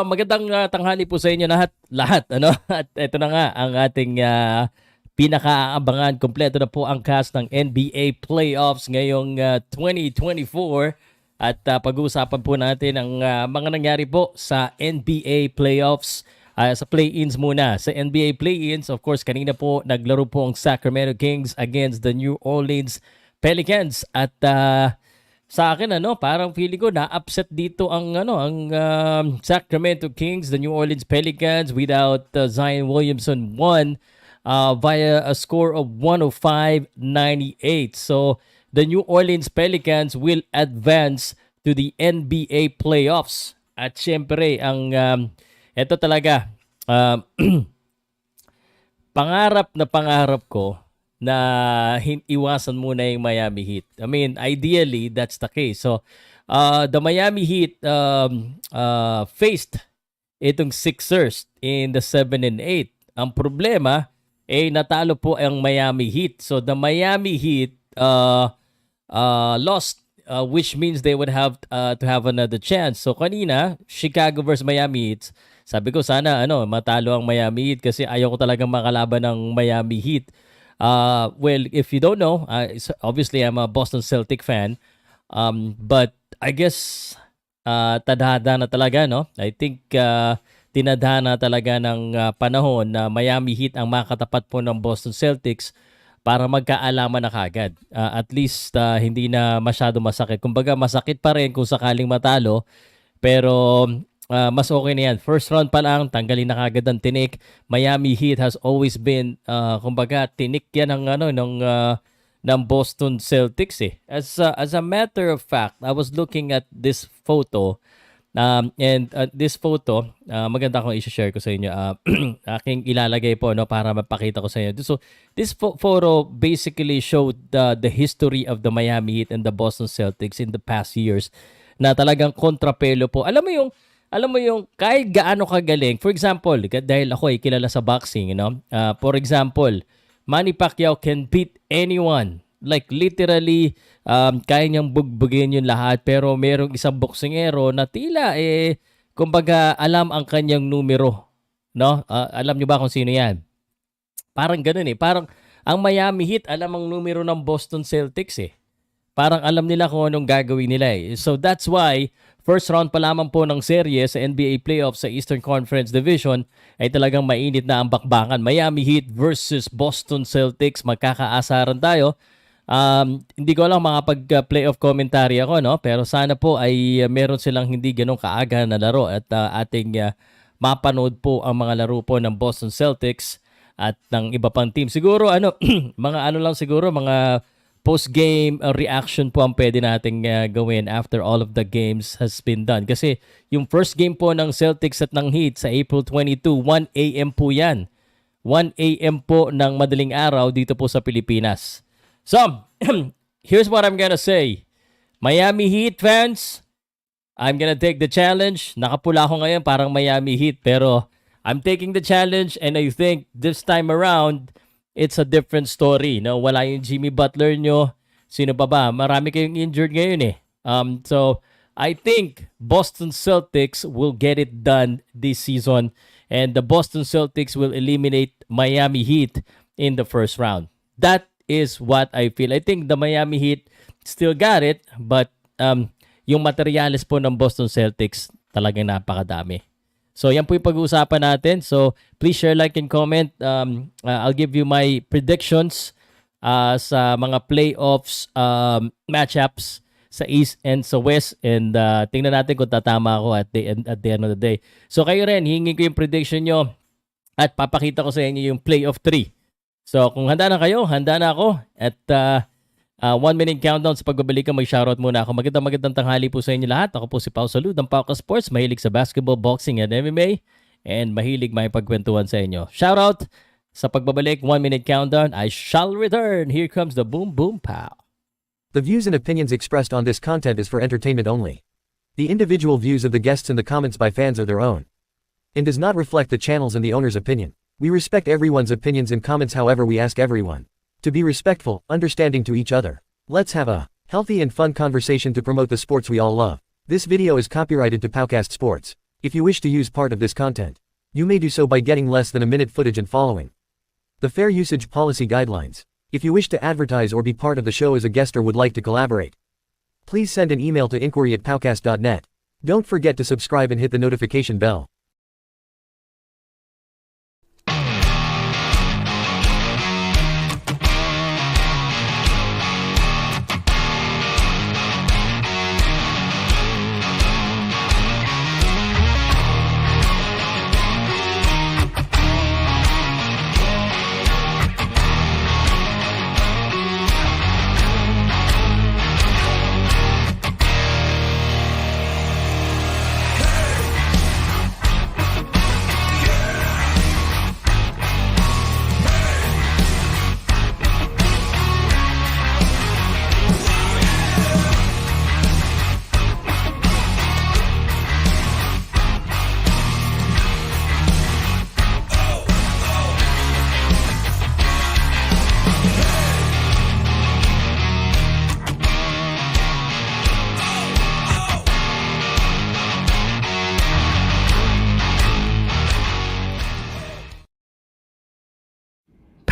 Magandang tanghali po sa inyo lahat ano? At ito na nga ang ating pinakaabangan. Kompleto na po ang cast ng NBA playoffs ngayong 2024 at pag-uusapan po natin ang mga nangyari po sa NBA playoffs. Sa play-ins muna. Sa NBA play-ins, of course, kanina po naglaro po ang Sacramento Kings against the New Orleans Pelicans at sa akin parang feeling ko na-upset dito ang Sacramento Kings. The New Orleans Pelicans without Zion Williamson won via a score of 105-98. So the New Orleans Pelicans will advance to the NBA playoffs. At syempre ang ito talaga pangarap ko na iwasan muna yung Miami Heat. I mean, ideally, that's the case. So, the Miami Heat faced itong Sixers in the 7 and 8. Ang problema, natalo po ang Miami Heat. So, the Miami Heat lost, which means they would have to have another chance. So, kanina, Chicago versus Miami Heat, sabi ko sana matalo ang Miami Heat kasi ayaw ko talagang makalaban ng Miami Heat. Well, if you don't know, obviously I'm a Boston Celtic fan. But I guess tadhana na talaga, no? I think tinadhana talaga ng panahon na Miami Heat ang makatapat po ng Boston Celtics para magkaalaman na kagad. At least hindi na masyado masakit. Kumbaga masakit pa rin kung sakaling matalo, pero mas okay na yan. First round pa lang, tanggalin na kagad ang tinik. Miami Heat has always been, kumbaga, tinik yan ng Boston Celtics eh. As a matter of fact, I was looking at this photo, and this photo, maganda akong i-share ko sa inyo. Aking ilalagay po para mapakita ko sa inyo. So, this photo basically showed the history of the Miami Heat and the Boston Celtics in the past years na talagang kontrapelo po. Alam mo yung kahit gaano kagaling, for example, dahil ako ay kilala sa boxing, for example, Manny Pacquiao can beat anyone. Like literally, kaya niyang bugbugin yung lahat, pero merong isang boksingero na tila kumbaga alam ang kanyang numero. No? Alam niyo ba kung sino yan? Parang ganun Parang ang Miami Heat alam ang numero ng Boston Celtics Parang alam nila kung anong gagawin nila So that's why first round pa lamang po ng serye sa NBA playoffs sa Eastern Conference Division ay talagang mainit na ang bakbakan. Miami Heat versus Boston Celtics. Magkakaasaran tayo. Hindi ko lang makapag-playoff commentary ako, pero sana po ay meron silang hindi ganun kaaga na laro at ating mapanood po ang mga laro po ng Boston Celtics at ng iba pang team. Siguro mga post-game reaction po ang pwede nating gawin after all of the games has been done. Kasi yung first game po ng Celtics at ng Heat sa April 22, 1 a.m. po yan. 1 a.m. po ng madaling araw dito po sa Pilipinas. So, here's what I'm gonna say. Miami Heat fans, I'm gonna take the challenge. Nakapula ako ngayon parang Miami Heat, pero I'm taking the challenge and I think this time around, it's a different story. Wala yung Jimmy Butler nyo. Sino pa ba? Marami kayong injured ngayon So, I think Boston Celtics will get it done this season and the Boston Celtics will eliminate Miami Heat in the first round. That is what I feel. I think the Miami Heat still got it, but yung materials po ng Boston Celtics talagang napakadami. So, yan po yung pag-uusapan natin. So, please share, like, and comment. I'll give you my predictions sa mga playoffs matchups sa East and sa West. And tingnan natin kung tatama ako at the end of the day. So, kayo rin, hingin ko yung prediction nyo at papakita ko sa inyo yung playoff 3. So, kung handa na kayo, handa na ako. At 1 minute countdown sa pagbabalik, mag-shoutout muna ako. Magandang tanghali po sa inyo lahat. Ako po si Salud ng Powcast Sports, mahilig sa basketball, boxing, and MMA, and mahilig makipagkwentuhan sa inyo. Shoutout sa pagbabalik, 1 minute countdown. I shall return. Here comes the boom boom pow. The views and opinions expressed on this content is for entertainment only. The individual views of the guests and the comments by fans are their own, and does not reflect the channel's and the owner's opinion. We respect everyone's opinions and comments, however we ask everyone to be respectful, understanding to each other. Let's have a healthy and fun conversation to promote the sports we all love. This video is copyrighted to Powcast Sports. If you wish to use part of this content, you may do so by getting less than a minute footage and following the Fair Usage Policy Guidelines. If you wish to advertise or be part of the show as a guest or would like to collaborate, please send an email to inquiry@powcast.net. Don't forget to subscribe and hit the notification bell.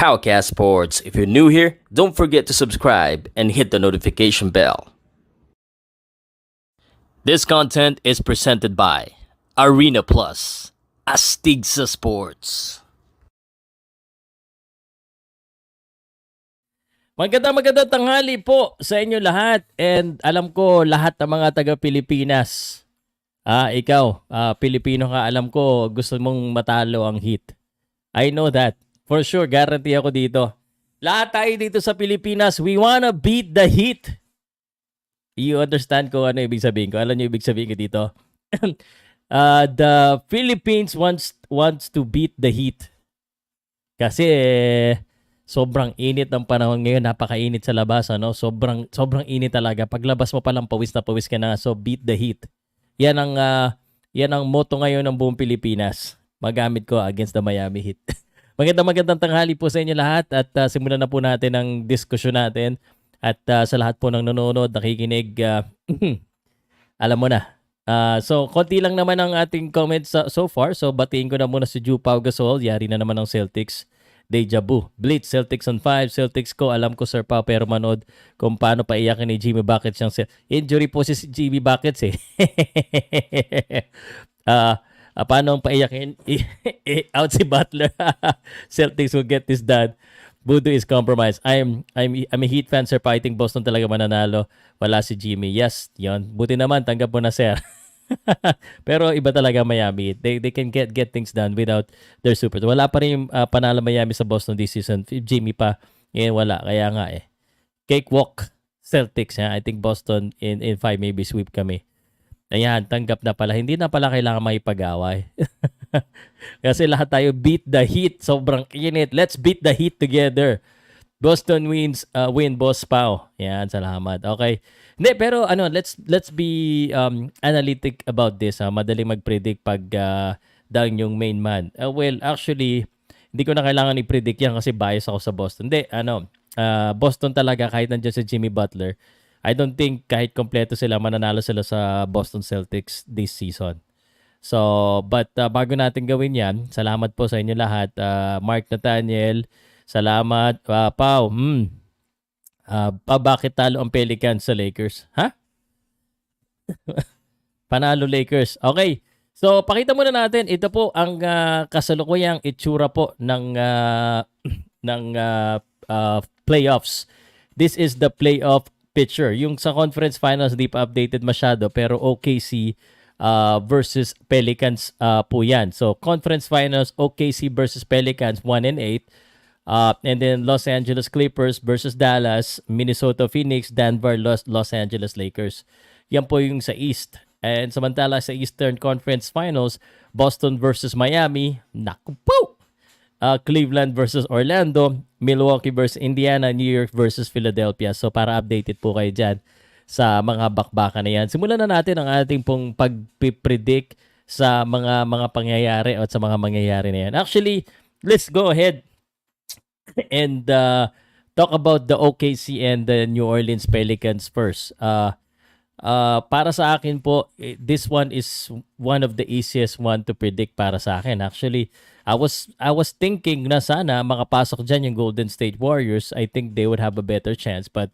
Powcast Sports. If you're new here, don't forget to subscribe and hit the notification bell. This content is presented by Arena Plus, Astig sa Sports. Magandang tanghali po sa inyo lahat, and alam ko lahat ng mga taga-Pilipinas. Ikaw, Pilipino ka, alam ko gusto mong matalo ang Heat. I know that. For sure, guarantee ako dito. Lahat tayo dito sa Pilipinas, we wanna beat the Heat. You understand ko ano ibig sabihin ko? Alam niyo ibig sabihin ko dito? The Philippines wants to beat the Heat. Kasi sobrang init ng panahon ngayon, napakainit sa labas, ano? Sobrang init talaga. Paglabas mo pa lang pawis na pawis ka na. So beat the Heat. Yan ang motto ngayon ng buong Pilipinas. Magamit ko against the Miami Heat. Magandang tanghali po sa inyo lahat, at simulan na po natin ang diskusyon natin, at sa lahat po ng nanonood, nakikinig, alam mo na. So konti lang naman ang ating comments so far, so batiin ko na muna si Ju Pau Gasol. Yari na naman ng Celtics. Deja vu. Blitz, Celtics on 5. Celtics ko, alam ko Sir Pau, pero manood kung paano paiyakin ni Jimmy Buckets yung injury po si Jimmy Buckets eh. Paano ang paiyakin? Out si Butler. Celtics will get this done. Voodoo is compromised. I'm a Heat fan, Sir. I think Boston talaga mananalo. Wala si Jimmy. Yes, yon. Buti naman, tanggap mo na, Sir. Pero iba talaga Miami. They can get things done without their super. Wala pa rin panalo Miami sa Boston this season. Jimmy pa, wala. Kaya nga cakewalk Celtics. I think Boston in 5 maybe sweep kami. Ayan, tanggap na pala. Hindi na pala kailangan maipag-away. Kasi lahat tayo beat the Heat. Sobrang init. Let's beat the Heat together. Boston win, Boss Pau. Yan, salamat. Okay. Hindi, pero let's be analytic about this. Madaling mag-predict pag down yung main man. Well, actually, hindi ko na kailangan i-predict yan kasi bias ako sa Boston. Hindi, Boston talaga kahit nandiyan si Jimmy Butler. I don't think kahit kompleto sila, mananalo sila sa Boston Celtics this season. So, but bago natin gawin yan, salamat po sa inyo lahat. Mark Nathaniel, salamat. Pau, bakit talo ang Pelicans sa Lakers? Ha? Panalo Lakers. Okay. So, pakita muna natin. Ito po ang kasalukuyang itsura po ng playoffs. This is the playoff picture. Yung sa conference finals, di pa updated masyado, pero OKC versus Pelicans po yan. So, conference finals, OKC versus Pelicans, 1-8. And then Los Angeles Clippers versus Dallas, Minnesota Phoenix, Denver, Los Angeles Lakers. Yan po yung sa East. And samantala sa Eastern Conference Finals, Boston versus Miami, naku po! Cleveland versus Orlando, Milwaukee versus Indiana, New York versus Philadelphia. So para updated po kayo dyan sa mga bakbakan na yan. Simulan na natin ang ating pong pag-predict sa mga pangyayari at sa mga mangyayari na yan. Actually, let's go ahead and talk about the OKC and the New Orleans Pelicans first. Para sa akin po, this one is one of the easiest one to predict para sa akin. Actually, I was thinking na sana makapasok diyan yung Golden State Warriors. I think they would have a better chance, but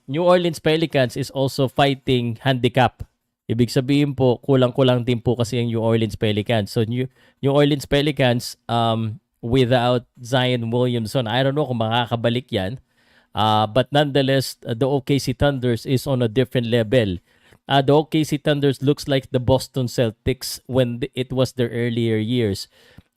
New Orleans Pelicans is also fighting handicap. Ibig sabihin po, kulang-kulang din po kasi yung New Orleans Pelicans. So New Orleans Pelicans without Zion Williamson, I don't know kung makakabalik 'yan. But nonetheless, the OKC Thunders is on a different level. The OKC Thunders looks like the Boston Celtics when it was their earlier years.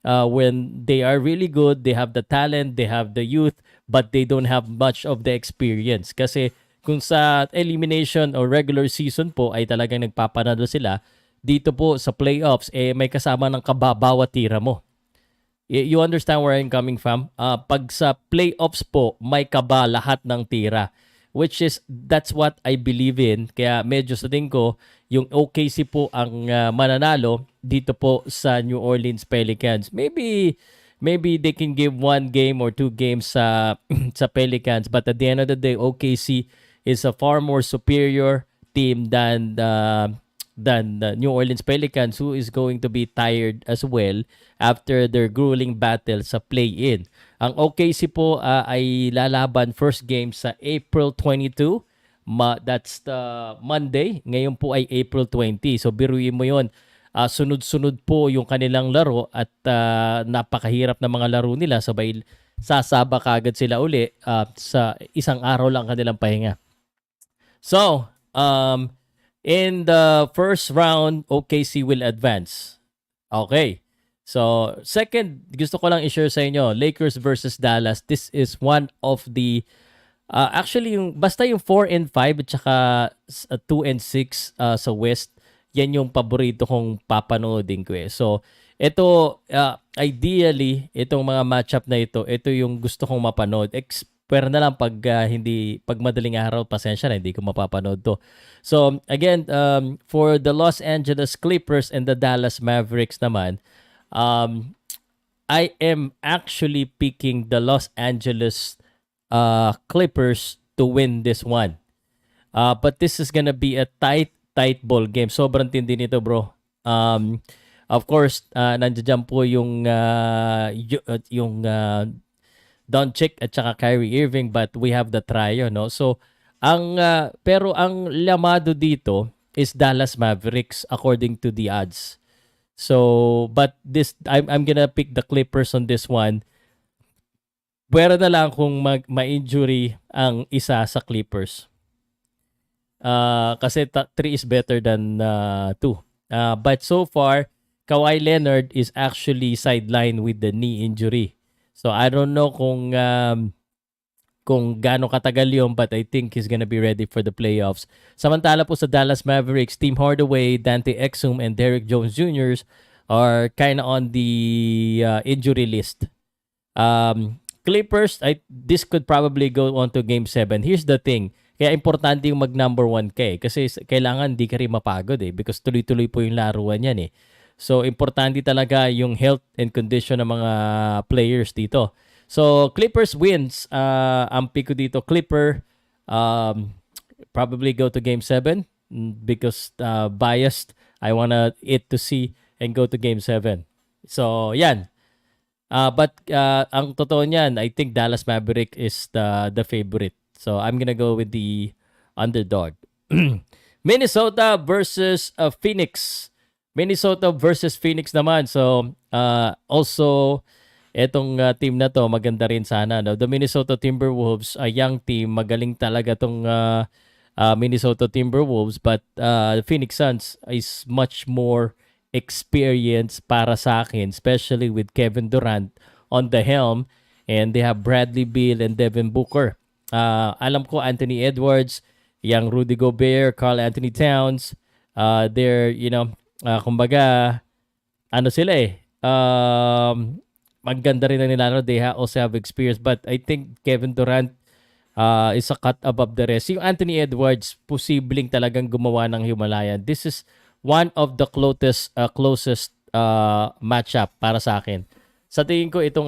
When they are really good, they have the talent, they have the youth, but they don't have much of the experience. Kasi kung sa elimination or regular season po ay talagang nagpapanalo sila, dito po sa playoffs, may kasama ng kababawa tira mo. You understand where I'm coming from? Pag sa playoffs po, may kaba lahat ng tira. Which is, that's what I believe in. Kaya medyo sa tingin ko, yung OKC po ang mananalo dito po sa New Orleans Pelicans. Maybe they can give 1 game or 2 games sa sa Pelicans. But at the end of the day, OKC is a far more superior team than the New Orleans Pelicans, who is going to be tired as well after their grueling battle sa play-in. Ang OKC po ay lalaban first game sa April 22. That's the Monday. Ngayon po ay April 20. So biruin mo yon. Sunod-sunod po yung kanilang laro at napakahirap na mga laro nila. Sabay sasaba kagad sila uli sa isang araw lang kanilang pahinga. So, in the first round, OKC will advance. Okay. So, second, gusto ko lang i-share sa inyo, Lakers versus Dallas. This is one of the actually basta yung 4 and 5 at saka 2 and 6 sa West, yan yung paborito kong papanoodin ko eh. So, ito ideally, itong mga matchup na ito yung gusto kong mapanood. Pero na lang pag pag madaling araw, pasensya na, hindi ko mapapanood to. So, again, for the Los Angeles Clippers and the Dallas Mavericks naman, I am actually picking the Los Angeles Clippers to win this one. But this is gonna be a tight ball game. Sobrang tindi nito, bro. Of course, nandiyan po yung Doncic at saka Kyrie Irving, but we have the trio, no? So, pero ang lamado dito is Dallas Mavericks according to the odds. So, but I'm gonna pick the Clippers on this one. Pwera na lang kung ma-injury ang isa sa Clippers. Kasi 3 is better than 2. But so far, Kawhi Leonard is actually sidelined with the knee injury. So I don't know kung gaano katagal yun, but I think he's gonna be ready for the playoffs. Samantala po sa Dallas Mavericks, Tim Hardaway, Dante Exum, and Derrick Jones Jr. are kind of on the injury list. Clippers, this could probably go on to Game 7. Here's the thing. Kaya importante yung mag-number 1 ka eh. Kasi kailangan di ka rin mapagod eh. Because tuloy-tuloy po yung laruan yan eh. So, importante talaga yung health and condition ng mga players dito. So, Clippers wins. Ang pick ko dito, Clipper, probably go to Game 7 because biased. I wanna it to see and go to Game 7. So, yan. But ang totoo niyan, I think Dallas Maverick is the favorite. So, I'm gonna go with the underdog. Minnesota versus Phoenix. Minnesota versus Phoenix naman. So, also, etong team na to, maganda rin sana. No? The Minnesota Timberwolves, a young team. Magaling talaga tong Minnesota Timberwolves. But the Phoenix Suns is much more experienced para sa akin, especially with Kevin Durant on the helm. And they have Bradley Beal and Devin Booker. Alam ko, Anthony Edwards, young Rudy Gobert, Karl Anthony Towns, they're, kumbaga, sila eh. Maganda rin ang nilalaro. They also have experience. But I think Kevin Durant is a cut above the rest. Yung Anthony Edwards, posibleng talagang gumawa ng Himalayan. This is one of the closest matchup para sa akin. Sa tingin ko, itong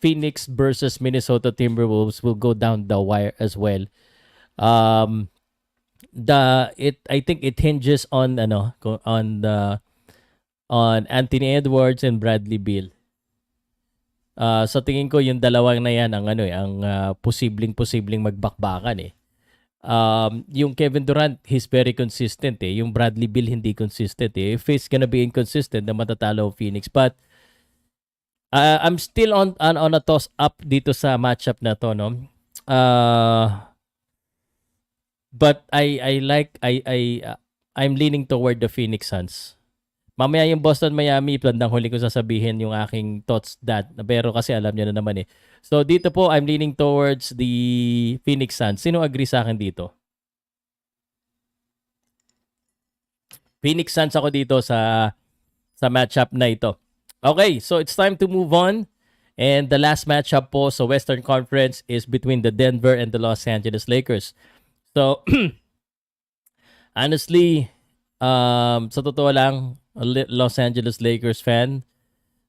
Phoenix versus Minnesota Timberwolves will go down the wire as well. Um, I think it hinges on on Anthony Edwards and Bradley Beal. Sa tingin ko yung dalawang na yan ang posibleng magbakbakan eh. Yung Kevin Durant, he's very consistent eh. Yung Bradley Beal hindi consistent eh. If he's gonna be inconsistent, na matatalo ang Phoenix. But I'm still on a toss up dito sa matchup na to, no. But I'm leaning toward the Phoenix Suns. Mamaya yung Boston Miami, bandang huli ko sasabihin yung aking thoughts that. Pero kasi alam niyo na naman eh. So dito po, I'm leaning towards the Phoenix Suns. Sino agree sa akin dito? Phoenix Suns ako dito sa matchup na ito. Okay, so it's time to move on. And the last matchup po sa Western Conference is between the Denver and the Los Angeles Lakers. So, honestly, sa totoo lang, Los Angeles Lakers fan,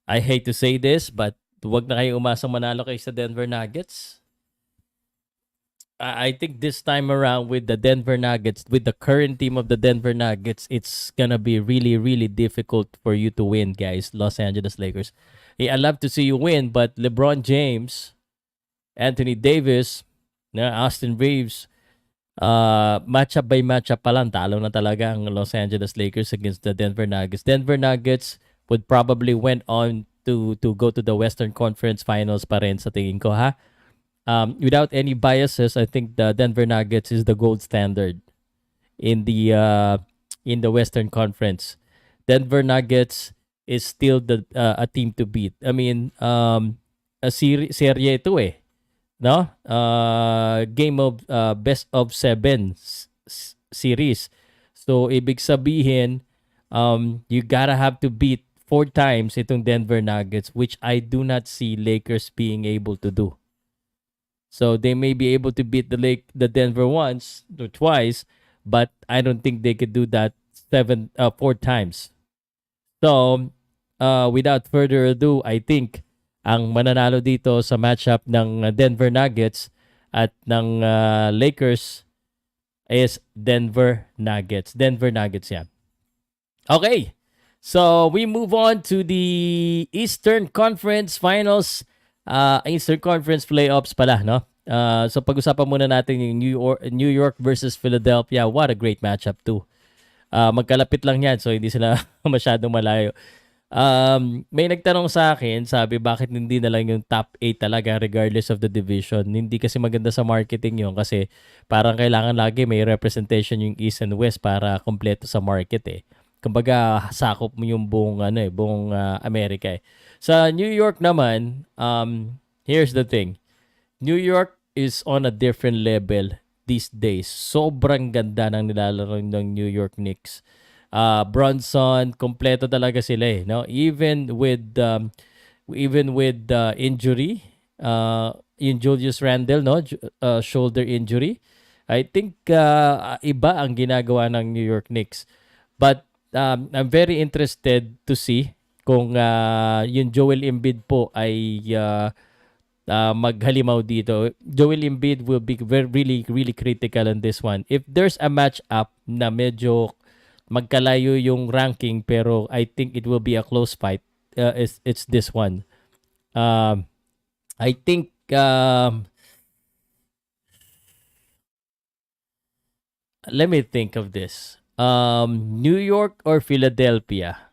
I hate to say this, but wag na kayo umasang manalo kayo sa Denver Nuggets. I think this time around with the Denver Nuggets, with the current team of the Denver Nuggets, it's gonna be really, really difficult for you to win, guys, Los Angeles Lakers. I love to see you win, but LeBron James, Anthony Davis, Austin Reeves, matchup by matchup pa lang, talo na talaga ang Los Angeles Lakers against the Denver Nuggets. Denver Nuggets would probably went on to go to the Western Conference Finals pa rin sa tingin ko, ha? Without any biases, I think the Denver Nuggets is the gold standard in the Western Conference. Denver Nuggets is still a team to beat. I mean, a serye ito eh. No? Game of best of 7 series. So ibig sabihin, you gotta have to beat 4 times itong Denver Nuggets, which I do not see Lakers being able to do. So they may be able to beat the Denver once or twice, but I don't think they could do that 4 times. So without further ado, I think ang mananalo dito sa matchup ng Denver Nuggets at ng Lakers is Denver Nuggets. Denver Nuggets yan. Okay. So we move on to the Eastern Conference Finals. Eastern Conference playoffs pala, no? So pag-usapan muna natin yung New York versus Philadelphia. What a great matchup too. Magkalapit lang yan, so hindi sila masyadong malayo. May nagtanong sa akin, sabi bakit hindi na lang yung top 8 talaga regardless of the division. Hindi kasi maganda sa marketing yun kasi parang kailangan lagi may representation yung East and West para kompleto sa market eh. Kumbaga sakop mo yung buong Amerika eh. Sa New York naman, here's the thing. New York is on a different level these days. Sobrang ganda ng nilalaro ng New York Knicks. Bronson, kompleto talaga sila eh, no? Even with injury, yung Julius Randle, no, shoulder injury. I think iba ang ginagawa ng New York Knicks. But I'm very interested to see kung yung Joel Embiid po ay maghalimaw dito. Joel Embiid will be really critical on this one. If there's a match up na medyo magkalayo yung ranking pero I think it will be a close fight, it's this one. I think let me think of this. New York or Philadelphia?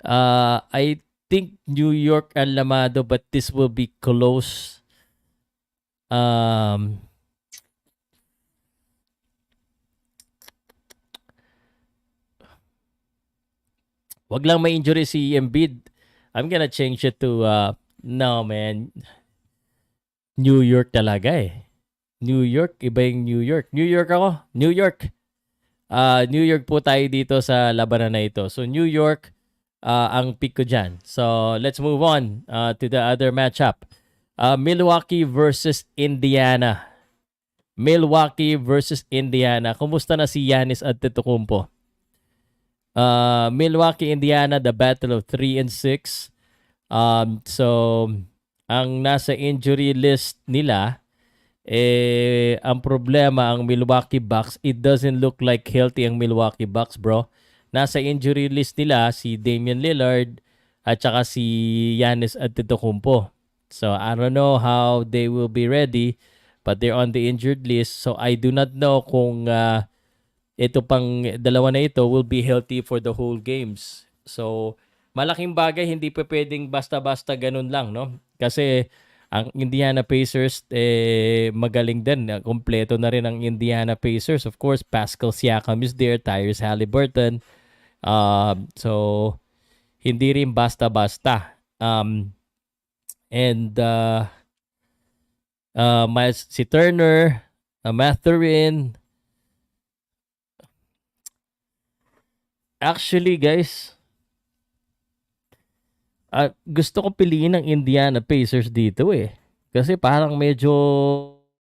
I think New York ang lamado, but this will be close. Wag lang may injury si Embiid. I'm gonna change it to no man. New York talaga eh. New York, iba yung New York. New York ako. New York. New York po tayo dito sa labanan na ito. So New York ang pick ko dyan. So let's move on to the other matchup. Milwaukee versus Indiana. Milwaukee versus Indiana. Kumusta na si Giannis Antetokounmpo? Milwaukee, Indiana, the battle of 3 and 6. So ang nasa injury list nila Ang problema, ang Milwaukee Bucks, it doesn't look like healthy ang Milwaukee Bucks, bro. Nasa injury list nila si Damian Lillard at saka si Giannis Antetokounmpo. So, I don't know how they will be ready, but they're on the injured list. So, I do not know kung ito pang dalawa na ito will be healthy for the whole games. So, malaking bagay, hindi pa pwedeng basta-basta ganun lang, no? Kasi ang Indiana Pacers, magaling din. Kompleto na rin ang Indiana Pacers. Of course, Pascal Siakam is there, Tyrese Halliburton. So, hindi rin basta-basta. Si Turner, Mathurin. Actually, guys, gusto ko piliin ang Indiana Pacers dito eh. Kasi parang medyo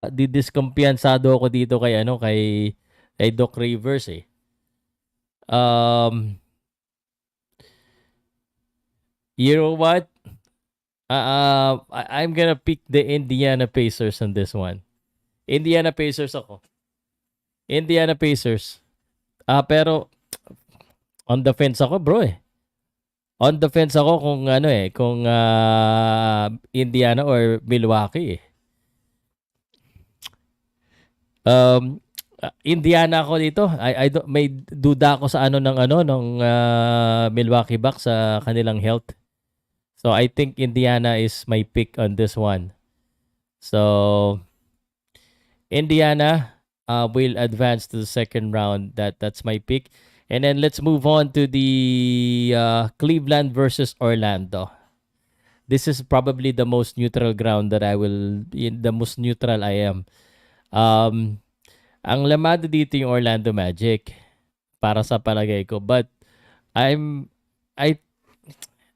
didiskumpiyansado ako dito kay Doc Rivers eh. You know what? I'm gonna pick the Indiana Pacers on this one. Indiana Pacers ako. Indiana Pacers. Pero on the fence ako, bro eh. On the fence ako kung Indiana or Milwaukee eh. Indiana ako dito. I don't, may duda ako sa ng Milwaukee Bucks sa kanilang health. So I think Indiana is my pick on this one. So Indiana will advance to the second round. That's my pick. And then let's move on to the Cleveland versus Orlando. This is probably the most neutral ground the most neutral I am. Ang lamado dito yung Orlando Magic para sa palagay ko. But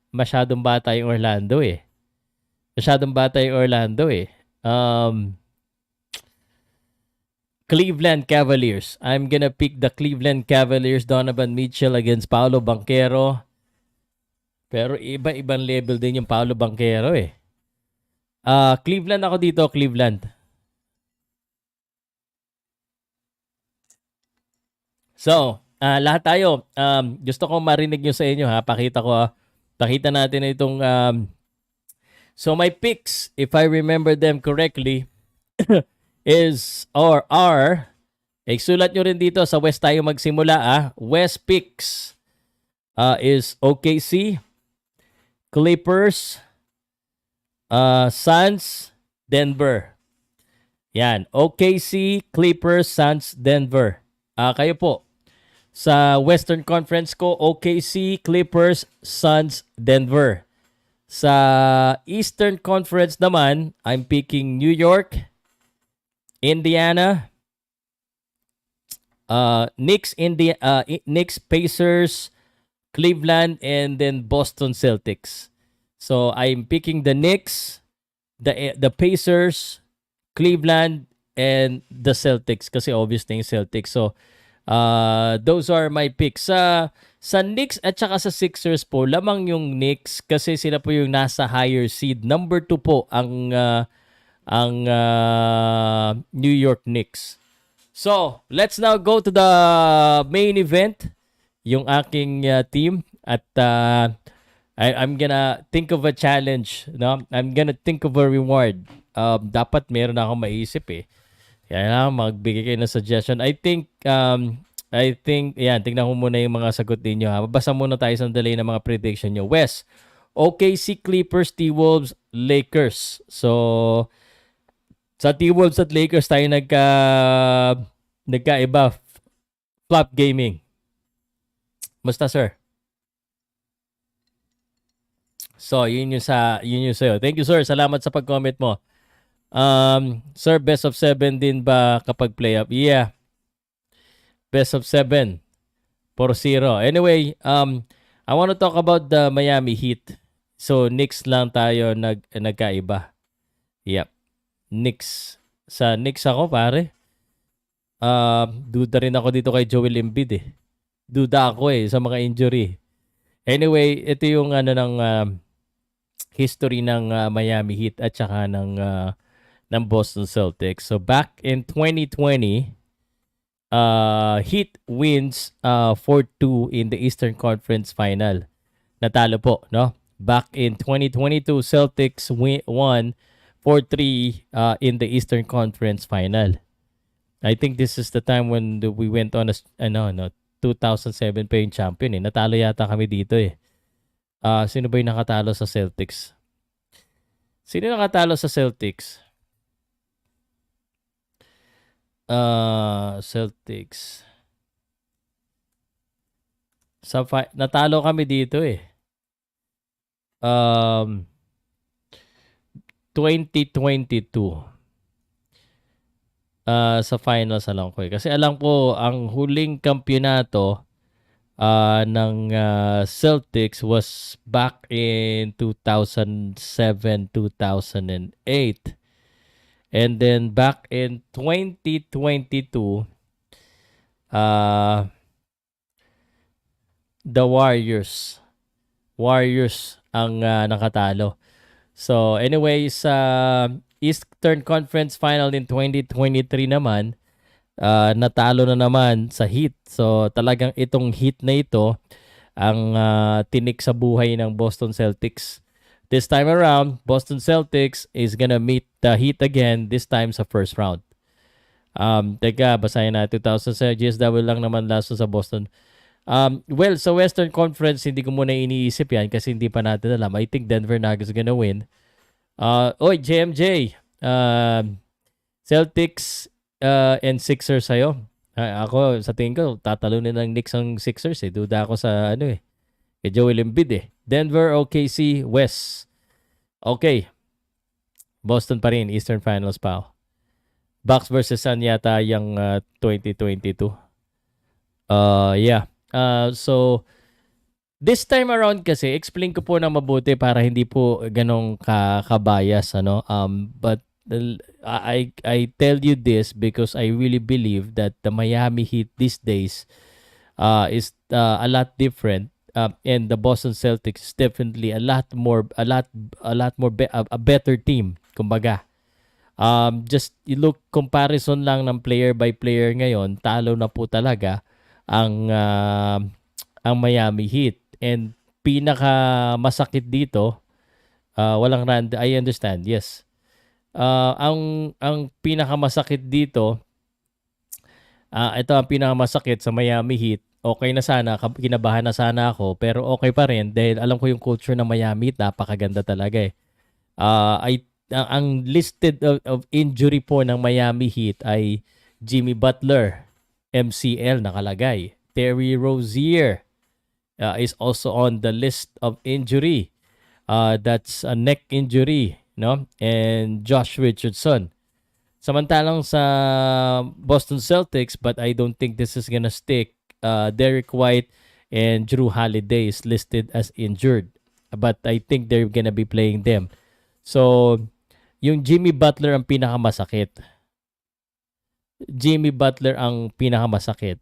masyadong bata yung Orlando eh. Cleveland Cavaliers. I'm gonna pick the Cleveland Cavaliers. Donovan Mitchell against Paolo Banchero. Pero iba-ibang level din yung Paolo Banchero eh. Cleveland ako dito, Cleveland. So, lahat tayo, gusto ko marinig nyo sa inyo ha. Pakita natin itong so my picks, if I remember them correctly, sulat nyo rin dito sa West tayo magsimula. West picks is OKC, Clippers, Suns, Denver. Yan, OKC, Clippers, Suns, Denver. Kayo po. Sa Western Conference ko, OKC, Clippers, Suns, Denver. Sa Eastern Conference naman, I'm picking New York, Indiana, Knicks, Pacers, Cleveland, and then Boston Celtics. So I'm picking the Knicks, the Pacers, Cleveland, and the Celtics kasi obvious na yung Celtics. So those are my picks. Sa Knicks at saka sa Sixers po, lamang yung Knicks kasi sila po yung nasa higher seed. Number 2 po ang New York Knicks. So, let's now go to the main event, yung aking team. At I'm gonna think of a challenge. No? I'm gonna think of a reward. Dapat meron na akong maisip eh. Kaya na, magbigay kayo ng suggestion. I think, yan, tingnan ko muna yung mga sagot ninyo. Mabasa muna tayo sandali ng mga prediction nyo. West, OKC, Clippers, T-Wolves, Lakers. So, sa T-Wolves at Lakers tayo nagkaiba. Flop Gaming. Musta, sir? So, yun yung sa'yo. Thank you, sir. Salamat sa pag-comment mo. Sir, best of 7 din ba kapag playoff? Yeah. Best of 7. 4-0. Anyway, I want to talk about the Miami Heat. So, Knicks lang tayo nagkaiba. Yep. Knicks. Sa Knicks ako, pare. Duda rin ako dito kay Joel Embiid eh. Duda ako sa mga injury. Anyway, ito yung history ng Miami Heat at saka ng ng Boston Celtics. So back in 2020, Heat wins 4-2 in the Eastern Conference Final. Natalo po, no? Back in 2022, Celtics won 4-3 in the Eastern Conference Final. I think this is the time when we went on 2007 pa yung champion eh. Natalo yata kami dito eh. Sino ba yung nakatalo sa Celtics? Sino nakatalo sa Celtics? Celtics. Natalo kami dito eh. 2022. Sa finals alam ko eh. Kasi alam ko ang huling kampyonato ng Celtics was back in 2007, 2008. And then back in 2022, the Warriors ang nakatalo. So anyway, sa Eastern Conference Final in 2023 naman, natalo na naman sa Heat. So talagang itong Heat na ito ang tinik sa buhay ng Boston Celtics. This time around, Boston Celtics is gonna meet the Heat again, this time sa first round. Teka, basahin na 2007 GSW lang naman last sa Boston. Well, sa Western Conference, hindi ko muna iniisip yan kasi hindi pa natin alam. I think Denver Nuggets gonna win. JMJ, Celtics and Sixers sa'yo. Ako, sa tingin ko, tatalunin ng Knicks ang Sixers eh. Duda ako sa kay Joel Embiid eh. Denver, OKC, West. Okay. Boston pa rin, Eastern Finals pa. Bucks versus Sun yata yung 2022. Yeah. So, this time around kasi, explain ko po na mabuti para hindi po ganong kabayas. But I tell you this because I really believe that the Miami Heat these days is a lot different. And the Boston Celtics is definitely a better team, kumbaga. Just you look comparison lang ng player by player ngayon, talo na po talaga ang Miami Heat. And pinaka masakit dito, walang rand, I understand. Yes. Ang pinaka masakit dito, ito ang pinaka masakit sa Miami Heat. Okay na sana, kinabahan na sana ako, pero okay pa rin dahil alam ko yung culture ng Miami Heat, napakaganda talaga eh. Ang listed of injury po ng Miami Heat ay Jimmy Butler, MCL nakalagay. Terry Rozier is also on the list of injury. That's a neck injury, no? And Josh Richardson. Samantalang sa Boston Celtics, but I don't think this is gonna stick. Derek White and Drew Holiday is listed as injured. But I think they're gonna be playing them. So, yung Jimmy Butler ang pinakamasakit.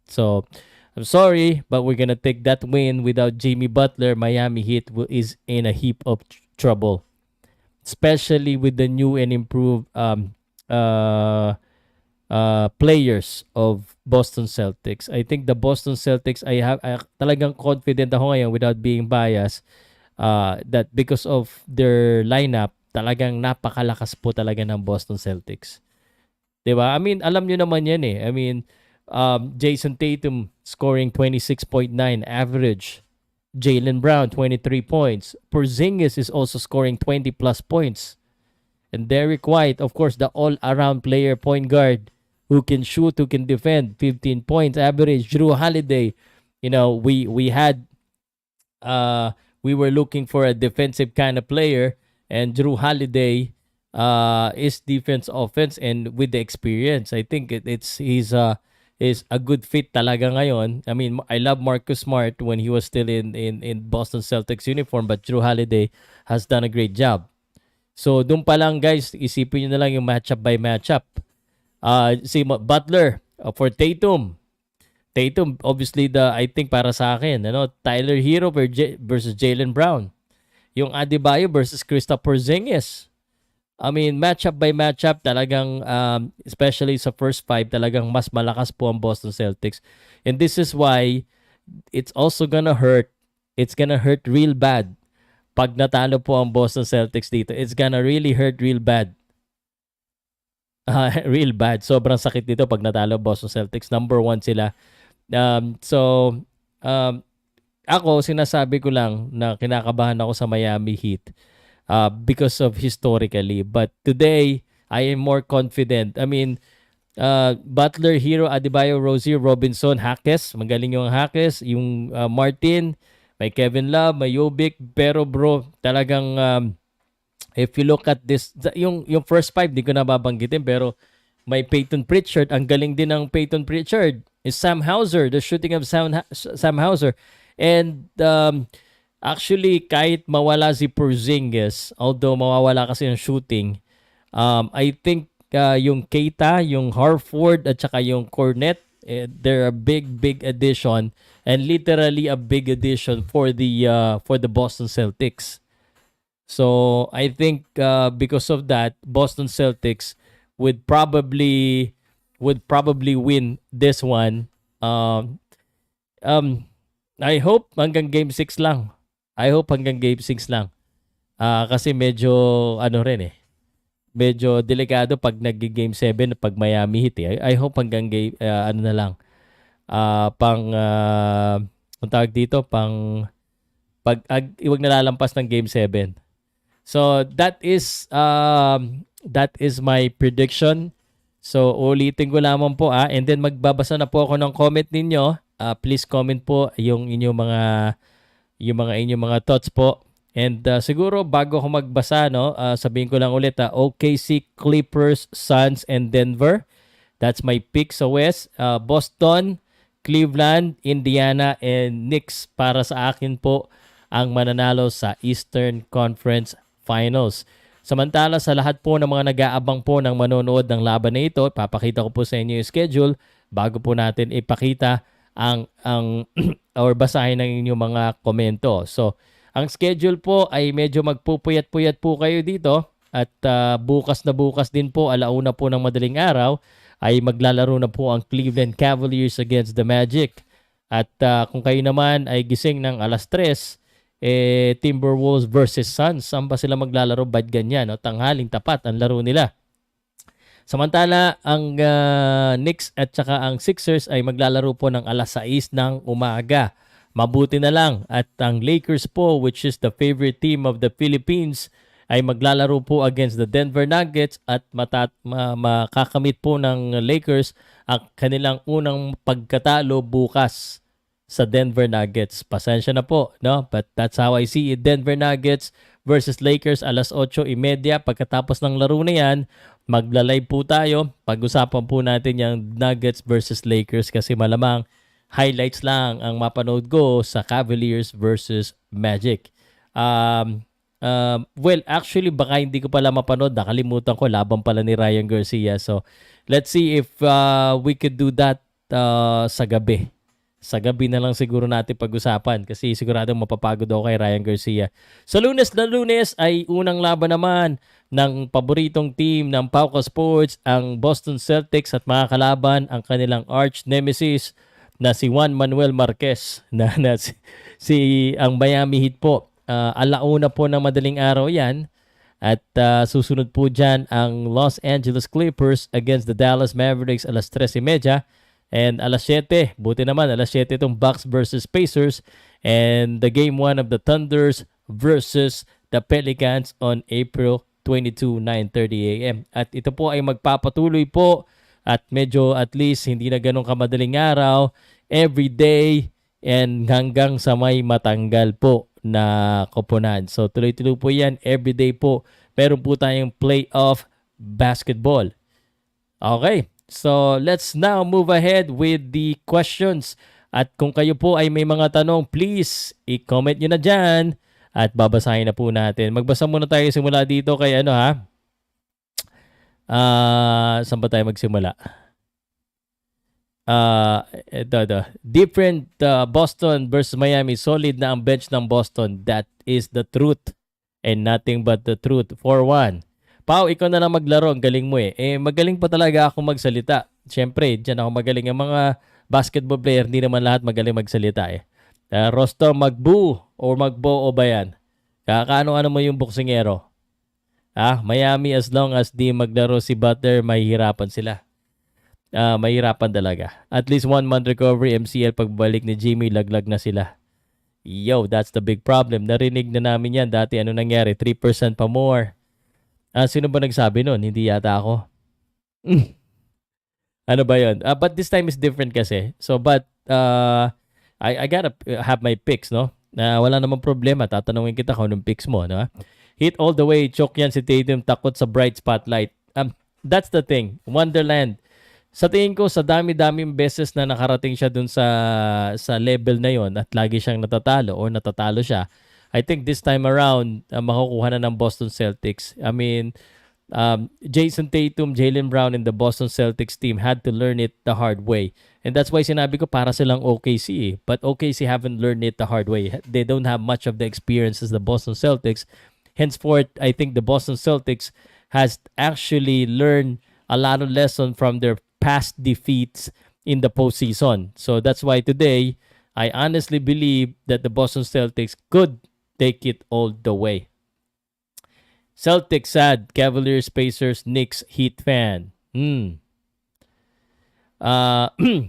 So, I'm sorry, but we're gonna take that win. Without Jimmy Butler, Miami Heat is in a heap of trouble. Especially with the new and improved players of Boston Celtics. I think the Boston Celtics, talagang confident ako ngayon without being biased that because of their lineup, talagang napakalakas po talaga ng Boston Celtics. Diba? I mean, alam nyo naman yan eh. I mean, Jason Tatum scoring 26.9 average. Jaylen Brown, 23 points. Porzingis is also scoring 20 plus points. And Derek White, of course, the all-around player, point guard, who can shoot, who can defend, 15 points average. Drew Holiday, we were looking for a defensive kind of player, and Drew Holiday is defense offense, and with the experience, I think he's a good fit talaga ngayon. I mean, I love Marcus Smart when he was still in Boston Celtics uniform, but Drew Holiday has done a great job. So, doon pa lang guys, isipin nyo na lang yung matchup by matchup. Si Butler for Tatum. Tatum, obviously, I think para sa akin, Tyler Hero versus Jaylen Brown. Yung Adebayo versus Kristaps Porzingis. I mean, matchup by matchup, talagang, especially sa first five, talagang mas malakas po ang Boston Celtics. And this is why it's also gonna hurt. It's gonna hurt real bad pag natalo po ang Boston Celtics dito. It's gonna really hurt real bad. Real bad. Sobrang sakit dito pag natalo Boston Celtics. Number one sila. So, um, ako, sinasabi ko lang na kinakabahan ako sa Miami Heat because of historically. But today, I am more confident. I mean, Butler, Hero, Adebayo, Rozier, Robinson, Hackes. Magaling yung Hackes. Yung Martin, may Kevin Love, may Jovic. Pero bro, talagang if you look at this, yung first five, di ko na babanggitin. Pero may Peyton Pritchard. Ang galing din ng Peyton Pritchard. Is Sam Hauser, the shooting of Sam Hauser. And actually, kahit mawala si Porzingis, although mawawala kasi yung shooting, I think yung Keita, yung Harford, at saka yung Cornet, they're a big addition, and literally a big addition for the Boston Celtics. So I think because of that, Boston Celtics would probably win this one. I hope hanggang game 6 lang. I hope hanggang game 6 lang. Kasi medyo ano rin eh. Medyo delikado pag nag-game 7 pag Miami Heat eh. I hope hanggang game ano na lang. Ang tawag dito iwag nalalampas ng game 7. So that is my prediction. So ulitin ko lamang po and then magbabasa na po ako ng comment ninyo. Please comment po yung inyong mga thoughts po. And siguro bago ako magbasa sabihin ko lang ulit OKC, Clippers, Suns and Denver. That's my pick sa West. Boston, Cleveland, Indiana and Knicks para sa akin po ang mananalo sa Eastern Conference Finals. Samantala sa lahat po ng mga nag-aabang po ng manonood ng laban na ito, papakita ko po sa inyo yung schedule bago po natin ipakita ang or basahin ng inyong mga komento. So, ang schedule po ay medyo magpupuyat-puyat po kayo dito at bukas din po, alauna po ng madaling araw, ay maglalaro na po ang Cleveland Cavaliers against the Magic. At kung kayo naman ay gising ng alas 3, Timberwolves versus Suns. Saan ba sila maglalaro? Ba't ganyan? Tanghaling tapat ang laro nila. Samantala, ang Knicks at saka ang Sixers ay maglalaro po ng alas 6 ng umaga. Mabuti na lang. At ang Lakers po, which is the favorite team of the Philippines, ay maglalaro po against the Denver Nuggets at makakamit po ng Lakers ang kanilang unang pagkatalo bukas sa Denver Nuggets. Pasensya na po, no? But that's how I see it. Denver Nuggets versus Lakers alas 8:30. Pagkatapos ng laro na yan, magla-live po tayo. Pag-usapan po natin yung Nuggets versus Lakers kasi malamang highlights lang ang mapanood ko sa Cavaliers versus Magic. Well, actually, baka hindi ko pala mapanood. Nakalimutan ko, laban pala ni Ryan Garcia. So, let's see if we could do that sa gabi. Sa gabi na lang siguro natin pag-usapan kasi siguradong mapapagod ako kay Ryan Garcia. Sa Lunes na Lunes ay unang laban naman ng paboritong team ng Powcast Sports, ang Boston Celtics at mga kalaban ang kanilang arch nemesis na si Juan Manuel Marquez na ang Miami Heat po. Alauna po ng madaling araw yan at susunod po dyan ang Los Angeles Clippers against the Dallas Mavericks alas 3:30. And alas 7, buti naman, alas 7 itong Bucks versus Pacers. And the game 1 of the Thunders versus the Pelicans on April 22, 9:30 a.m. At ito po ay magpapatuloy po at medyo at least hindi na ganun kamadaling araw, every day and hanggang sa may matanggal po na koponan. So tuloy-tuloy po yan, every day po. Meron po tayong playoff basketball. Okay. So, let's now move ahead with the questions. At kung kayo po ay may mga tanong, please, i-comment nyo na dyan at babasahin na po natin. Magbasa muna tayo simula dito kay saan ba tayo magsimula? Ito. Different Boston versus Miami. Solid na ang bench ng Boston. That is the truth and nothing but the truth. 4-1. Pao, ikaw na lang maglaro. Ang galing mo eh. Magaling pa talaga ako magsalita. Siyempre, dyan ako magaling. Ang mga basketball player, hindi naman lahat magaling magsalita eh. Roster, magbu or magbo o ba yan? Kakaano-ano mo yung boksingero? Miami, as long as di maglaro si Butler, mahihirapan sila. Mahirapan talaga. At least 1 month recovery, MCL, pagbalik ni Jimmy, laglag na sila. Yo, that's the big problem. Narinig na namin yan. Dati ano nangyari? 3% pa more. Sino ba nagsabi nun? Hindi yata ako. Ano ba yun? But this time is different kasi. So, but I gotta have my picks, no? Wala namang problema. Tatanungin kita kung anong picks mo, no? Hit all the way. Choke yan si Tatum. Takot sa bright spotlight. That's the thing. Wonderland. Sa tingin ko, sa dami-daming beses na nakarating siya dun sa level na yon at lagi siyang natatalo o natatalo siya, I think this time around, makukuha na ng Boston Celtics. I mean, Jason Tatum, Jaylen Brown, and the Boston Celtics team had to learn it the hard way. And that's why sinabi ko para silang OKC. But OKC haven't learned it the hard way. They don't have much of the experience as the Boston Celtics. Henceforth, I think the Boston Celtics has actually learned a lot of lessons from their past defeats in the postseason. So that's why today, I honestly believe that the Boston Celtics could take it all the way. Celtics sad, Cavaliers, Pacers, Knicks, Heat fan.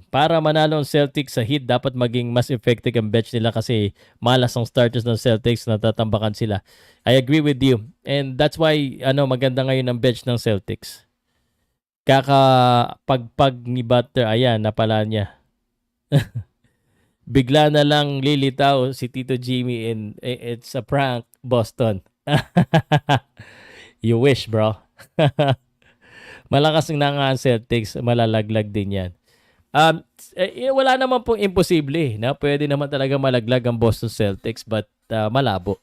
Para manalo ang Celtics sa Heat, dapat maging mas effective ang bench nila kasi malas ang starters ng Celtics, natatambakan sila. I agree with you. And that's why maganda ngayon ang bench ng Celtics. Kakapagpag ni Butler, ayan, napala niya. Bigla na lang lilitaw si Tito Jimmy and it's a prank, Boston. You wish, bro. Malakas na nga ang Celtics, malalaglag din yan. Wala naman pong imposible na pwede naman talaga malaglag ang Boston Celtics but malabo.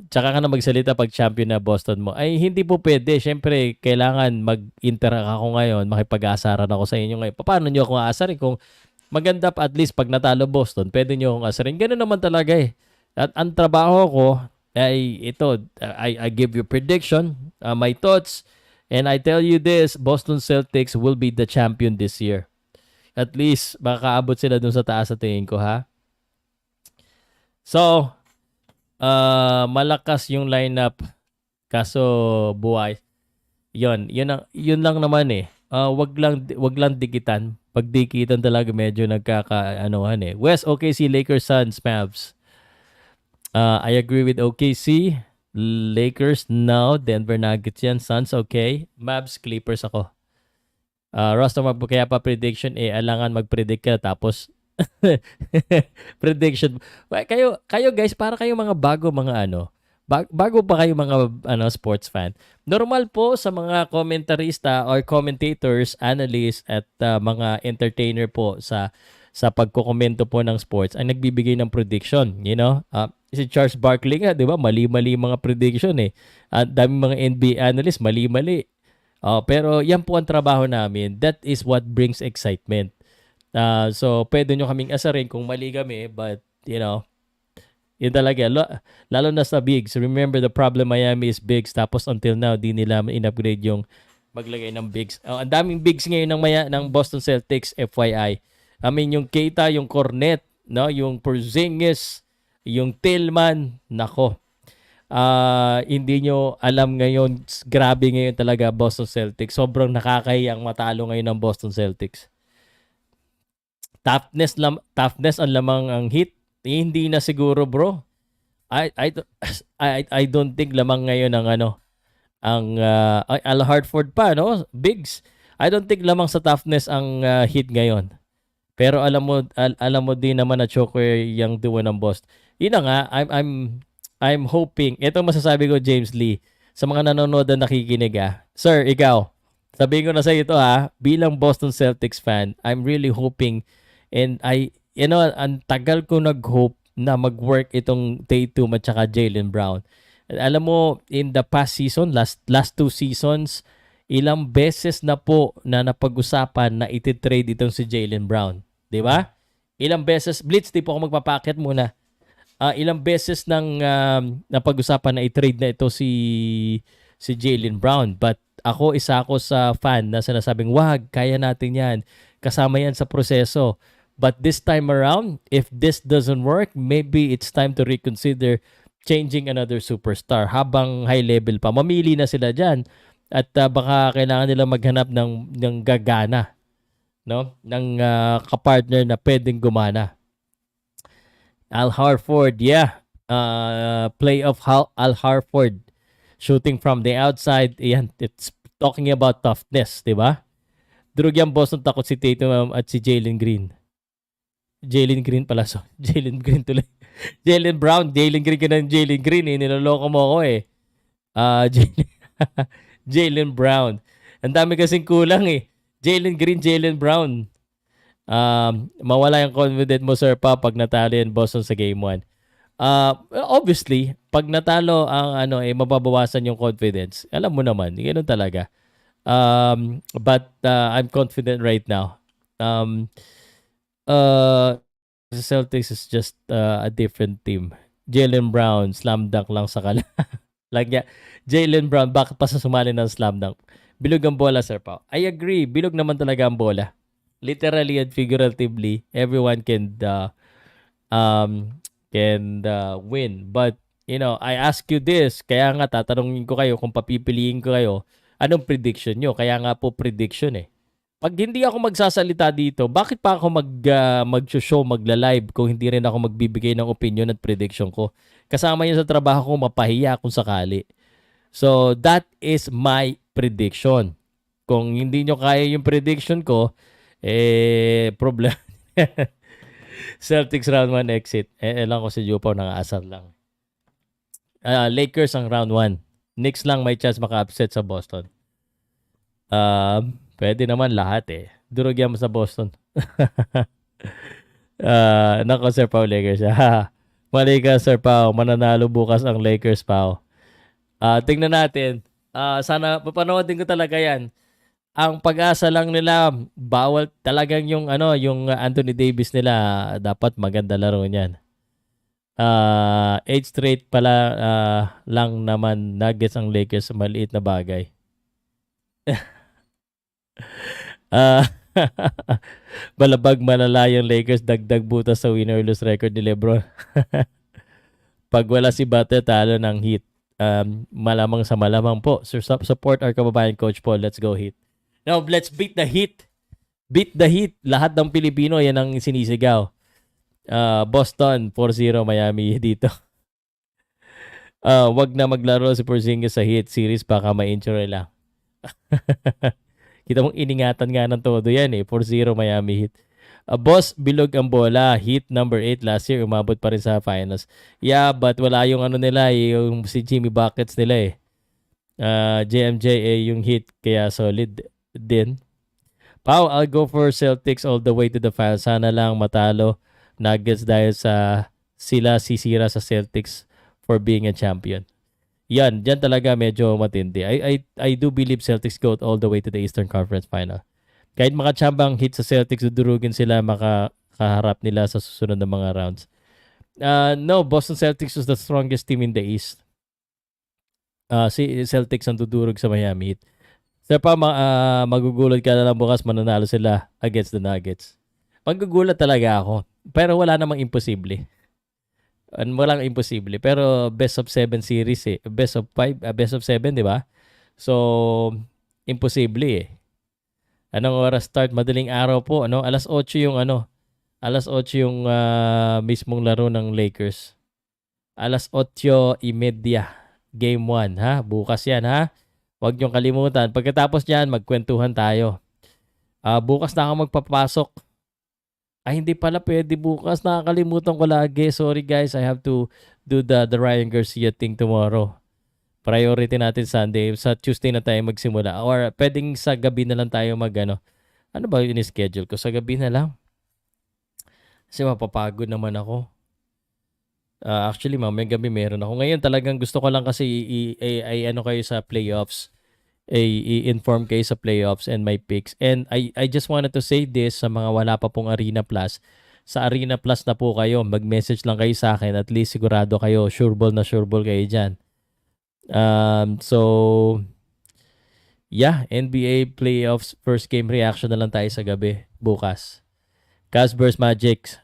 Tsaka ka na magsalita pag champion na Boston mo. Ay, hindi po pwede. Siyempre, kailangan mag-interact ako ngayon. Makipag-aasaran ako sa inyo ngayon. Paano nyo akong aasarin? Kung maganda pa at least pag natalo Boston, pwede nyo akong aasarin. Ganun naman talaga eh. At ang trabaho ko ay ito. I give you prediction, my thoughts, and I tell you this, Boston Celtics will be the champion this year. At least, makakaabot sila dun sa taas sa tingin ko, ha? So, malakas yung lineup kaso buhay. Yun lang naman eh. Wag lang dikitan. Pag dikitan talaga medyo nagkakaanohan eh. West, OKC, Lakers, Suns, Mavs. I agree with OKC. Lakers now, Denver Nuggets yan, Suns okay. Mavs, Clippers ako. Roster kaya pa prediction alangan mag-predict ka tapos prediction. Kayo guys, para kayo mga bago bago pa kayo mga sports fan. Normal po sa mga comentarista or commentators, analysts at mga entertainer po sa pagkokomento po ng sports ay nagbibigay ng prediction, si Charles Barkley nga, 'di ba? Mali-mali mga prediction eh. At dami mga NBA analysts mali-mali. Pero yan po ang trabaho namin. That is what brings excitement. So, pwede nyo kaming asarin kung mali kami, but, yun talaga. Lalo na sa bigs. Remember, the problem Miami is bigs. Tapos, until now, di nila in-upgrade yung maglagay ng bigs. Ang daming bigs ngayon ng Boston Celtics, FYI. I mean, yung Keita, yung Cornet, yung Porzingis, yung Tillman, nako. Hindi nyo alam ngayon, grabe ngayon talaga Boston Celtics. Sobrang nakakahiyang matalo ngayon ng Boston Celtics. Toughness ang lamang ang Heat. Hindi na siguro, bro. I don't think lamang ngayon ang Al Horford pa, no? Bigs. I don't think lamang sa toughness ang Heat ngayon. Pero alam mo din naman na choker yung duo ng Boston. Yun na nga, I'm hoping, ito masasabi ko, James Lee, sa mga nanonood na nakikinig Sir, ikaw, sabihin ko na sa ito bilang Boston Celtics fan, I'm really hoping and ang tagal ko nag-hope na mag-work itong Tatum at saka Jaylen Brown. Alam mo, in the past season, last 2 seasons, ilang beses na po na napag-usapan na iti-trade itong si Jaylen Brown. Di ba? Ilang beses, Blitz, di po ako magpapakit muna. Ilang beses nang napag-usapan na i-trade na ito si si Jaylen Brown. But isa ako sa fan na sinasabing, wag, kaya natin yan. Kasama yan sa proseso. But this time around, if this doesn't work, maybe it's time to reconsider changing another superstar habang high level pa. Mamili na sila dyan at baka kailangan nila maghanap ng gagana, no? Ng kapartner na pwedeng gumana. Al Horford, yeah. Playoff Al Horford shooting from the outside. Yan, it's talking about toughness, di ba? Durog yan, Boston, takot si Tatum at si Jalen Green. Jalen Green pala, so. Jalen Green tuloy. Jalen Brown, Jalen Green ka ng Jalen Green, eh. Niloloko mo ako, eh. Jalen Brown. Ang dami kasing kulang, eh. Jalen Green, Jalen Brown. Mawala yung confidence mo, Sir Pa, pag natalo yan Boston sa Game 1. Obviously, pag natalo ang mababawasan yung confidence. Alam mo naman, ganoon talaga. But I'm confident right now. The Celtics is just a different team. Jaylen Brown, slam dunk lang sa kala. Like, Jaylen Brown, bakit pa sa sumali ng slam dunk? Bilog ang bola, Sir Pao. I agree, bilog naman talaga ang bola. Literally and figuratively, everyone can win. But, I ask you this, kaya nga tatanungin ko kayo, kung papipiliin ko kayo, anong prediction nyo? Kaya nga po prediction eh. Pag hindi ako magsasalita dito, bakit pa ako mag-show, magla-live kung hindi rin ako magbibigay ng opinion at prediction ko? Kasama yun sa trabaho ko, mapahiya kung sakali. So, that is my prediction. Kung hindi nyo kaya yung prediction ko, problem. Celtics round 1 exit. Elang ko si Jupaw, nang-aasar lang. Lakers ang round 1. Knicks lang may chance maka-upset sa Boston. Pwede naman lahat eh. Durog yan mo sa Boston. Nako, Sir Pao, Lakers. Mali ka, Sir Pao. Mananalo bukas ang Lakers, Pao. Tingnan natin. Sana papanoodin ko talaga yan. Ang pag-asa lang nila, bawal talagang yung Anthony Davis nila, dapat maganda laro niyan. 8 straight pala lang naman Nuggets ang Lakers, maliit na bagay. Balabag malala yung Lakers, dagdag butas sa winner-lose record ni LeBron. Pag wala si Butler, talo ng Heat. Malamang sa malamang po. Support our kababayan Coach Paul. Let's go Heat. Now, let's beat the Heat. Beat the Heat. Lahat ng Pilipino, yan ang sinisigaw. Boston, 4-0 Miami dito. Wag na maglaro si Porzingis sa Heat series, baka ma-injury lang. Kita mong iningatan nga ng todo yan eh. 4-0 Miami Heat. Boss, bilog ang bola. Heat number 8 last year, umabot pa rin sa finals. Yeah, but wala yung nila, yung si Jimmy Buckets nila eh. JMJ yung Heat, kaya solid din. Pau, I'll go for Celtics all the way to the finals. Sana lang matalo Nuggets dahil sa sila sisira sa Celtics for being a champion. Yan, dyan talaga medyo matindi. I do believe Celtics go all the way to the Eastern Conference Final. Kahit makachambang hit sa Celtics, dudurugin sila, makaharap nila sa susunod na mga rounds. No, Boston Celtics was the strongest team in the East. Si Celtics ang dudurog sa Miami Heat. Sir pa, magugulat ka na lang bukas, mananalo sila against the Nuggets. Magugulat talaga ako. Pero wala namang imposible. Walang imposible. Pero best of 7 series eh. Best of 5, best of 7, di ba? So, imposible eh. Anong oras start? Madaling araw po. Alas 8 yung Alas 8 yung mismong laro ng Lakers. Alas 8:30. Game 1, ha? Bukas yan, ha? Huwag niyong kalimutan. Pagkatapos niyan, magkwentuhan tayo. Bukas na ako magpapasok. Hindi pala pwede bukas. Nakakalimutan ko lagi. Sorry guys, I have to do the Ryan Garcia thing tomorrow. Priority natin Sunday. Sa Tuesday na tayo magsimula. Or pwedeng sa gabi na lang tayo ano ba yung schedule ko? Sa gabi na lang. Kasi mapapagod naman ako. Actually, mamayang gabi meron ako. Ngayon talagang gusto ko lang kasi kayo sa playoffs. I-inform kayo sa playoffs and my picks. And I just wanted to say this sa mga wala pa pong Arena Plus. Sa Arena Plus na po kayo, mag-message lang kayo sa akin. At least sigurado kayo, sure ball kayo dyan. So, yeah, NBA playoffs first game reaction na lang tayo sa gabi bukas. Cavs vs Magic.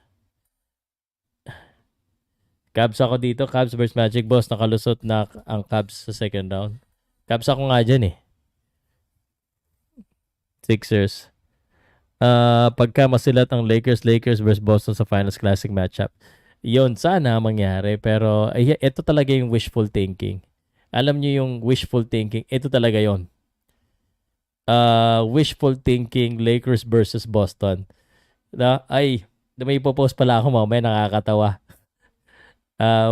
Cavs ako dito. Cavs vs Magic. Boss, nakalusot na ang Cavs sa second round. Cavs ako nga dyan eh. Sixers. Pagka masilat ang Lakers versus Boston sa Finals Classic matchup. Yun, sana mangyari. Pero ito talaga yung wishful thinking. Alam niyo yung wishful thinking, ito talaga yon. Wishful thinking, Lakers versus Boston. May ipopost pala ako mamaya, nakakatawa.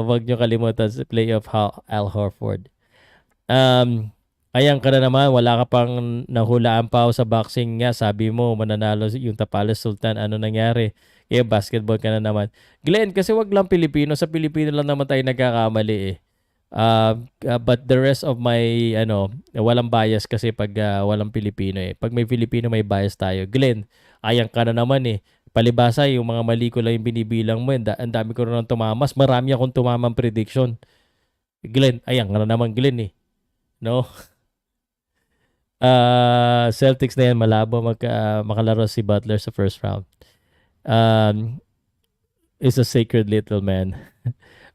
Wag nyo kalimutan sa playoff Al Horford. Ayan ka na naman, wala ka pang nahulaan pa sa boxing nga. Sabi mo, mananalo yung Tapales Sultan. Ano nangyari? Basketball ka na naman. Glenn, kasi wag lang Pilipino. Sa Pilipino lang naman tayo nagkakamali eh. But the rest of my, walang bias kasi pag walang Pilipino eh. Pag may Pilipino, may bias tayo. Glenn, ayan ka na naman eh. Palibasa, yung mga mali ko lang yung binibilang mo. Ang dami ko rin tumamas. Marami akong tumamang prediction. Glenn, ayan ka na naman Glenn eh. No? Celtics na yan, malabo makalaro si Butler sa first round. Is a sacred little man.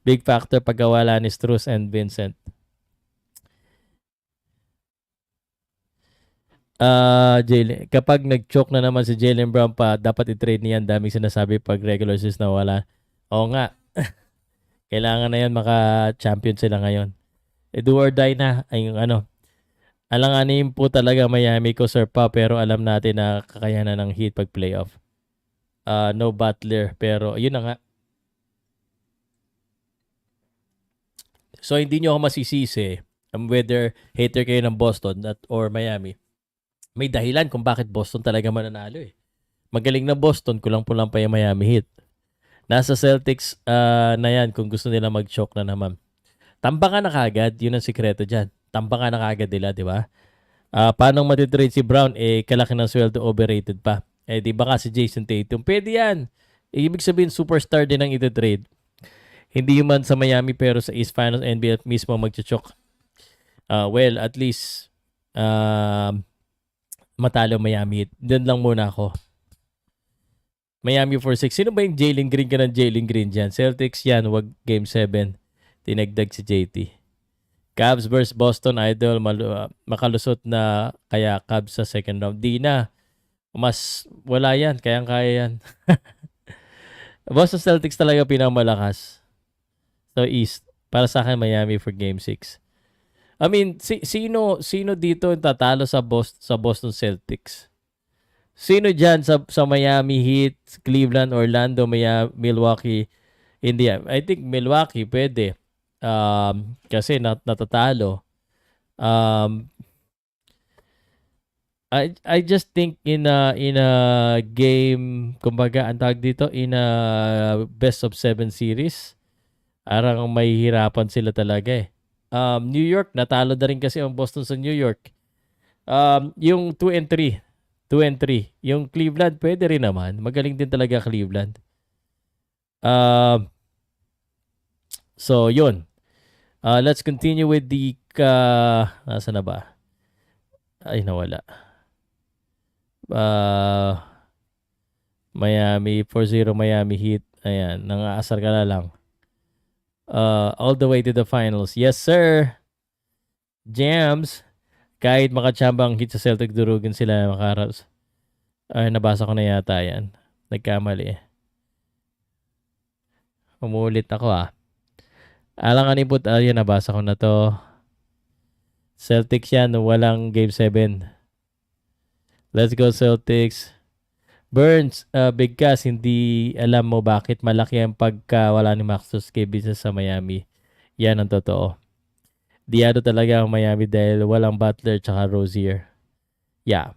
Big factor pagkawala ni Strus and Vincent. Kapag nag-choke na naman si Jaylen Brown pa, dapat i-trade niyan. Daming sinasabi pag regular season na wala. Oo nga. Kailangan na yan, maka-champion sila ngayon. Do or die na. Ay, yung alanganin po talaga Miami ko, Sir Pa, pero alam natin na kakayanan ng Heat pag playoff. No Butler, pero yun na nga. So, hindi nyo ako masisisi whether hater kayo ng Boston or Miami. May dahilan kung bakit Boston talaga mananalo eh. Magaling na Boston, kulang-pulang pa yung Miami Heat. Nasa Celtics na yan kung gusto nila mag-choke na naman. Tambakan na kagad, yun ang sikreto dyan. Tambakan na kagad nila, di ba? Paano matitrade si Brown? Kalaki ng sweldo, overrated pa. Di ba kasi Jason Tatum? Pwede yan. Ibig sabihin, superstar din ang ititrade. Hindi man sa Miami pero sa East Finals NBA mismo magchuchok. Well, at least matalo Miami Heat. Doon lang muna ako. Miami for 6. Sino ba yung Jalen Green ka ng Jalen Green dyan? Celtics yan. Wag Game 7. Tinagdag si JT. Cavs versus Boston Idol. Makalusot na kaya Cavs sa second round. Di na. Mas wala yan. Kayang-kaya yan. Boston Celtics talaga pinamalakas. So East. Para sa akin Miami for Game 6. I mean, sino dito tatalo sa Boston Celtics? Sino diyan sa Miami Heat, Cleveland, Orlando, Milwaukee, India? I think Milwaukee pwede. Kasi natatalo. I just think in a game, kumbaga ang tawag dito, in a best of 7 series, arang may hirapan sila talaga eh. New York, natalo na rin kasi ang Boston sa New York. Yung 2-3. Yung Cleveland, pwede rin naman. Magaling din talaga Cleveland. So, yun. Let's continue with the... nasa na ba? Ay, nawala. Miami, 4-0 Miami Heat. Ayan, nangaasar ka na lang. All the way to the finals. Yes, sir. Jams. Kahit makachambang hit sa Celtic, durugin sila makaras. Ay, nabasa ko na yata yan. Nagkamali eh. Umulit ako Alanganin po, yan, nabasa ko na to. Celtics yan, walang Game 7. Let's go Celtics. Burns, Big Cass, hindi alam mo bakit malaki ang pagkawala ni Maxus KB sa Miami. Yan ang totoo. Diado talaga ang Miami dahil walang Butler tsaka Rozier. Yeah.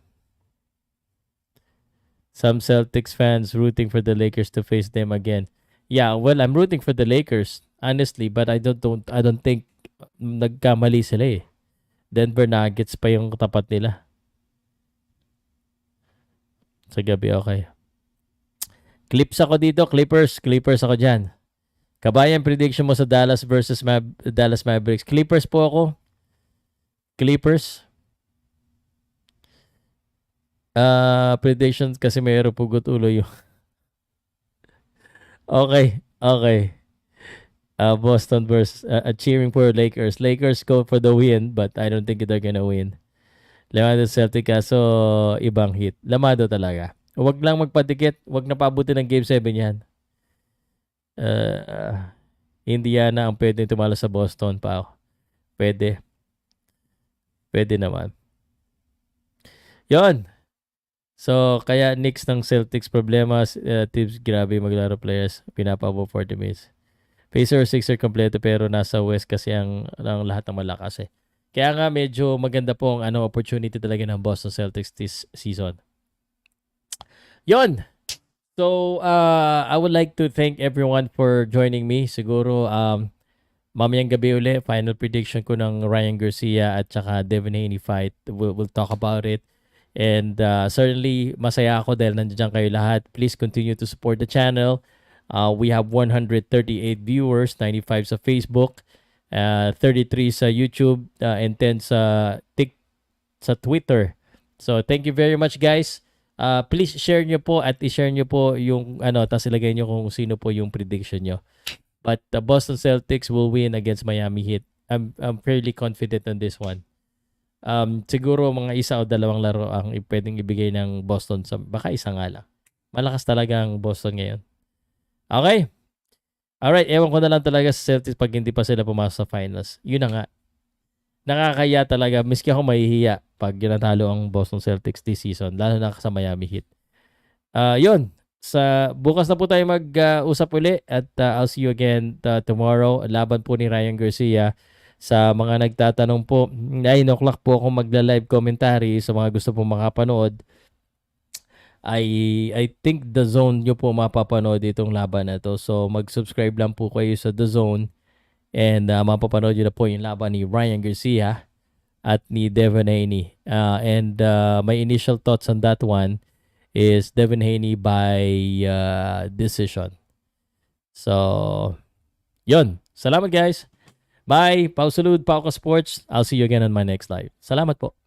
Some Celtics fans rooting for the Lakers to face them again. Yeah, well, I'm rooting for the Lakers, honestly, but I don't think nagkamali sila eh. Denver Nuggets pa yung tapat nila. Sa gabi, okay. Clips ako dito, Clippers ako dyan. Kabayan, prediction mo sa Dallas versus Dallas Mavericks. Clippers po ako. Clippers. Predictions kasi mayroon pugot ulo yung... Okay. Boston versus cheering for Lakers. Lakers go for the win, but I don't think they're gonna win. Lamado Celtic kaso ibang hit. Lamado talaga. Huwag lang magpadikit. Huwag na pabuti ng Game 7 yan. Indiana ang pwede tumalo sa Boston pa. Pwede naman. Yon. So, kaya Knicks ng Celtics problema. Teams grabe maglaro players. Pinapabo 40 minutes. Pacer 6er kompleto pero nasa West kasi ang lahat ng malakas eh. Kaya nga medyo maganda po ang opportunity talaga ng Boston Celtics this season. Yon. So, I would like to thank everyone for joining me. Siguro, mamayang gabi uli, final prediction ko ng Ryan Garcia at saka Devin Haney fight. We'll talk about it. And certainly, masaya ako dahil nandiyan kayo lahat. Please continue to support the channel. We have 138 viewers, 95 sa Facebook, 33 sa YouTube, and 10 sa Twitter. So, thank you very much, guys. Please share nyo po at i-share nyo po yung tapos ilagay nyo kung sino po yung prediction nyo. But the Boston Celtics will win against Miami Heat. I'm fairly confident on this one. Siguro mga isa o dalawang laro ang pwedeng ibigay ng Boston. Baka isa nga lang. Malakas talaga ang Boston ngayon. Okay? Alright, ewan ko na lang talaga sa Celtics pag hindi pa sila pumasok sa finals. Yun na nga. Nakakaya talaga. Miski ako mahihiya pag ginatalo ang Boston Celtics this season. Lalo na sa Miami Heat. Yun. Bukas na po tayo mag-usap uli at I'll see you again tomorrow. Laban po ni Ryan Garcia. Sa mga nagtatanong po, 9 o'clock po ako magla-live commentary sa mga gusto po makapanood. I think The Zone nyo po mapapanood itong laban na to. So mag-subscribe lang po kayo sa The Zone and mapapanood nyo na po yung laban ni Ryan Garcia at ni Devin Haney. And my initial thoughts on that one is Devin Haney by decision. So, yun. Salamat guys. Bye. Salud, Powcast Sports. I'll see you again on my next live. Salamat po.